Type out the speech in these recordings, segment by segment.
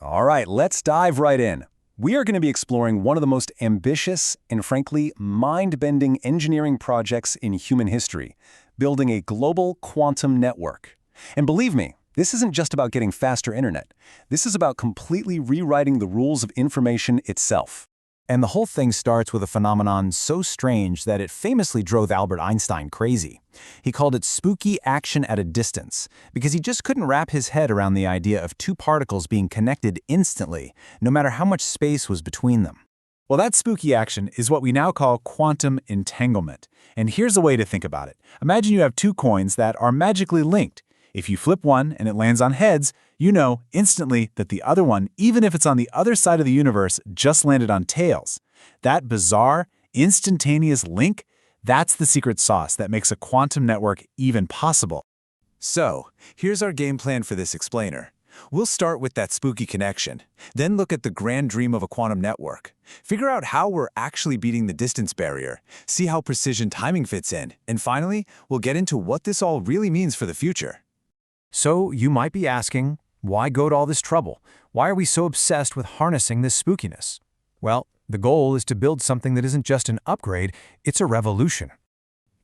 All right, let's dive right in. We are going to be exploring one of the most ambitious and frankly mind-bending engineering projects in human history, building a global quantum network. And believe me, this isn't just about getting faster internet. This is about completely rewriting the rules of information itself. And the whole thing starts with a phenomenon so strange that it famously drove Albert Einstein crazy. He called it spooky action at a distance, because he just couldn't wrap his head around the idea of two particles being connected instantly, no matter how much space was between them. Well, that spooky action is what we now call quantum entanglement. And here's a way to think about it. Imagine you have two coins that are magically linked. If you flip one and it lands on heads, you know instantly that the other one, even if it's on the other side of the universe, just landed on tails. That bizarre, instantaneous link, that's the secret sauce that makes a quantum network even possible. So, here's our game plan for this explainer. We'll start with that spooky connection, then look at the grand dream of a quantum network. Figure out how we're actually beating the distance barrier, see how precision timing fits in, and finally, we'll get into what this all really means for the future. So, you might be asking, why go to all this trouble? Why are we so obsessed with harnessing this spookiness? Well, the goal is to build something that isn't just an upgrade, it's a revolution.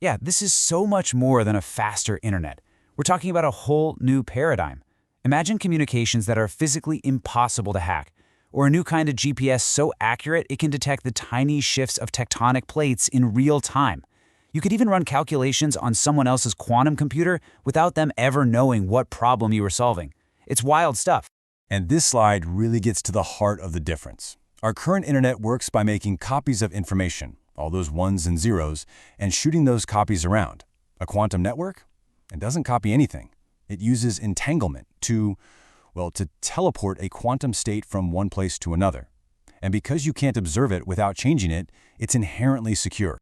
Yeah, this is so much more than a faster internet. We're talking about a whole new paradigm. Imagine communications that are physically impossible to hack, or a new kind of GPS so accurate it can detect the tiny shifts of tectonic plates in real time. You could even run calculations on someone else's quantum computer without them ever knowing what problem you were solving. It's wild stuff. And this slide really gets to the heart of the difference. Our current internet works by making copies of information, all those ones and zeros, and shooting those copies around. A quantum network? It doesn't copy anything. It uses entanglement to teleport a quantum state from one place to another. And because you can't observe it without changing it, it's inherently secure.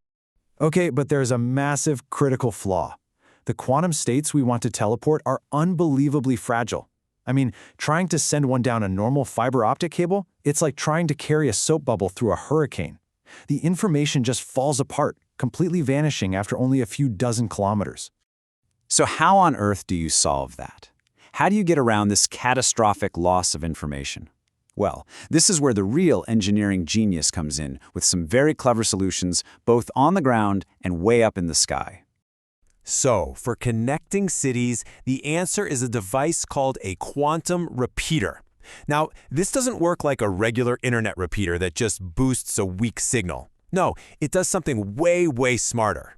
Okay, but there's a massive critical flaw. The quantum states we want to teleport are unbelievably fragile. I mean, trying to send one down a normal fiber optic cable, it's like trying to carry a soap bubble through a hurricane. The information just falls apart, completely vanishing after only a few dozen kilometers. So how on earth do you solve that? How do you get around this catastrophic loss of information? Well, this is where the real engineering genius comes in, with some very clever solutions, both on the ground and way up in the sky. So, for connecting cities, the answer is a device called a quantum repeater. Now, this doesn't work like a regular internet repeater that just boosts a weak signal. No, it does something way smarter.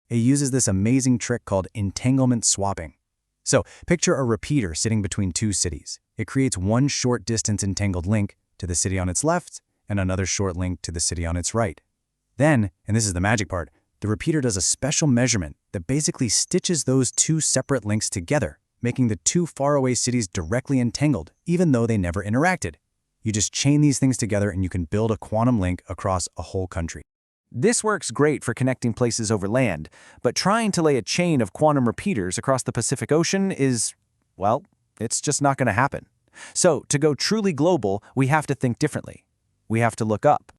It uses this amazing trick called entanglement swapping. So, picture a repeater sitting between two cities. It creates one short distance entangled link to the city on its left and another short link to the city on its right. Then, and this is the magic part, the repeater does a special measurement that basically stitches those two separate links together, making the two faraway cities directly entangled, even though they never interacted. You just chain these things together and you can build a quantum link across a whole country. This works great for connecting places over land, but trying to lay a chain of quantum repeaters across the Pacific Ocean is, well, it's just not going to happen. So, to go truly global, we have to think differently. We have to look up.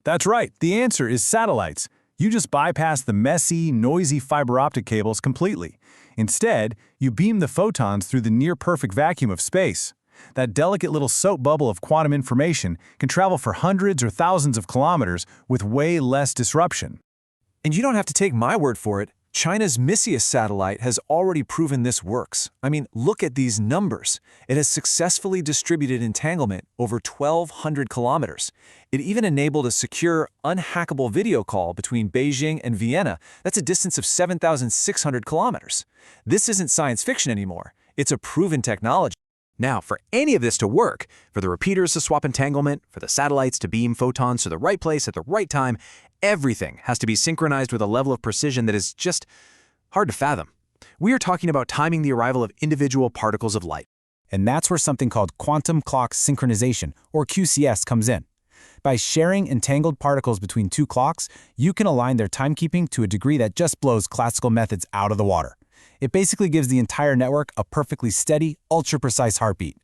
That's right. The answer is satellites. You just bypass the messy, noisy fiber optic cables completely. Instead, you beam the photons through the near-perfect vacuum of space. That delicate little soap bubble of quantum information can travel for hundreds or thousands of kilometers with way less disruption. And you don't have to take my word for it. China's Messias satellite has already proven this works. I mean, look at these numbers. It has successfully distributed entanglement over 1,200 kilometers. It even enabled a secure, unhackable video call between Beijing and Vienna. That's a distance of 7,600 kilometers. This isn't science fiction anymore. It's a proven technology. Now, for any of this to work, for the repeaters to swap entanglement, for the satellites to beam photons to the right place at the right time, everything has to be synchronized with a level of precision that is just hard to fathom. We are talking about timing the arrival of individual particles of light. And that's where something called quantum clock synchronization, or QCS, comes in. By sharing entangled particles between two clocks, you can align their timekeeping to a degree that just blows classical methods out of the water. It basically gives the entire network a perfectly steady, ultra-precise heartbeat.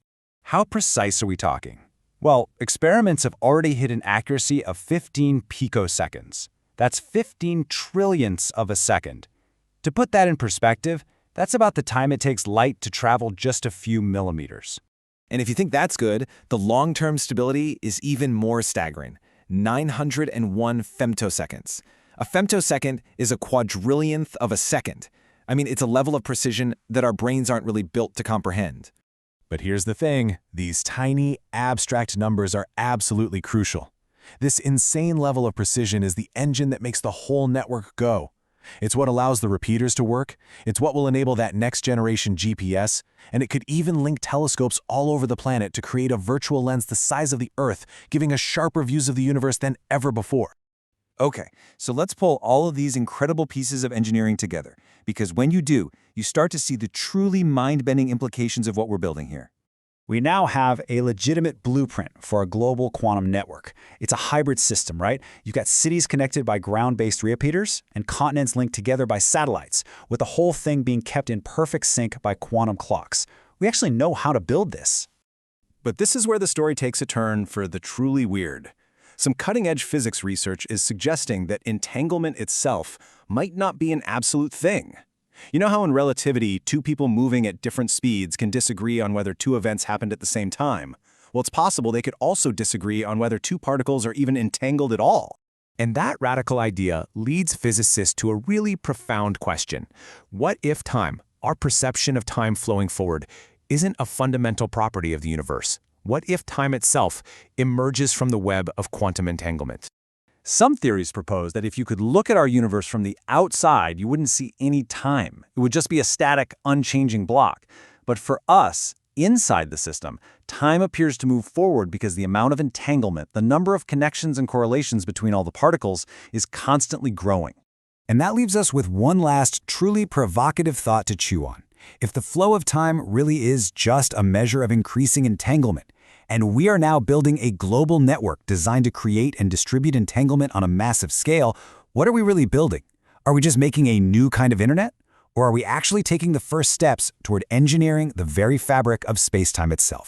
How precise are we talking? Well, experiments have already hit an accuracy of 15 picoseconds. That's 15 trillionths of a second. To put that in perspective, that's about the time it takes light to travel just a few millimeters. And if you think that's good, the long-term stability is even more staggering. 901 femtoseconds. A femtosecond is a quadrillionth of a second. I mean, it's a level of precision that our brains aren't really built to comprehend. But here's the thing, these tiny, abstract numbers are absolutely crucial. This insane level of precision is the engine that makes the whole network go. It's what allows the repeaters to work, it's what will enable that next-generation GPS, and it could even link telescopes all over the planet to create a virtual lens the size of the Earth, giving us sharper views of the universe than ever before. Okay, so let's pull all of these incredible pieces of engineering together, because when you do, you start to see the truly mind-bending implications of what we're building here. We now have a legitimate blueprint for a global quantum network. It's a hybrid system, right? You've got cities connected by ground-based repeaters and continents linked together by satellites, with the whole thing being kept in perfect sync by quantum clocks. We actually know how to build this. But this is where the story takes a turn for the truly weird. Some cutting-edge physics research is suggesting that entanglement itself might not be an absolute thing. You know how in relativity, two people moving at different speeds can disagree on whether two events happened at the same time? Well, it's possible they could also disagree on whether two particles are even entangled at all. And that radical idea leads physicists to a really profound question. What if time, our perception of time flowing forward, isn't a fundamental property of the universe? What if time itself emerges from the web of quantum entanglement? Some theories propose that if you could look at our universe from the outside, you wouldn't see any time. It would just be a static, unchanging block. But for us, inside the system, time appears to move forward because the amount of entanglement, the number of connections and correlations between all the particles, is constantly growing. And that leaves us with one last truly provocative thought to chew on. If the flow of time really is just a measure of increasing entanglement, and we are now building a global network designed to create and distribute entanglement on a massive scale, what are we really building? Are we just making a new kind of internet? Or are we actually taking the first steps toward engineering the very fabric of space-time itself?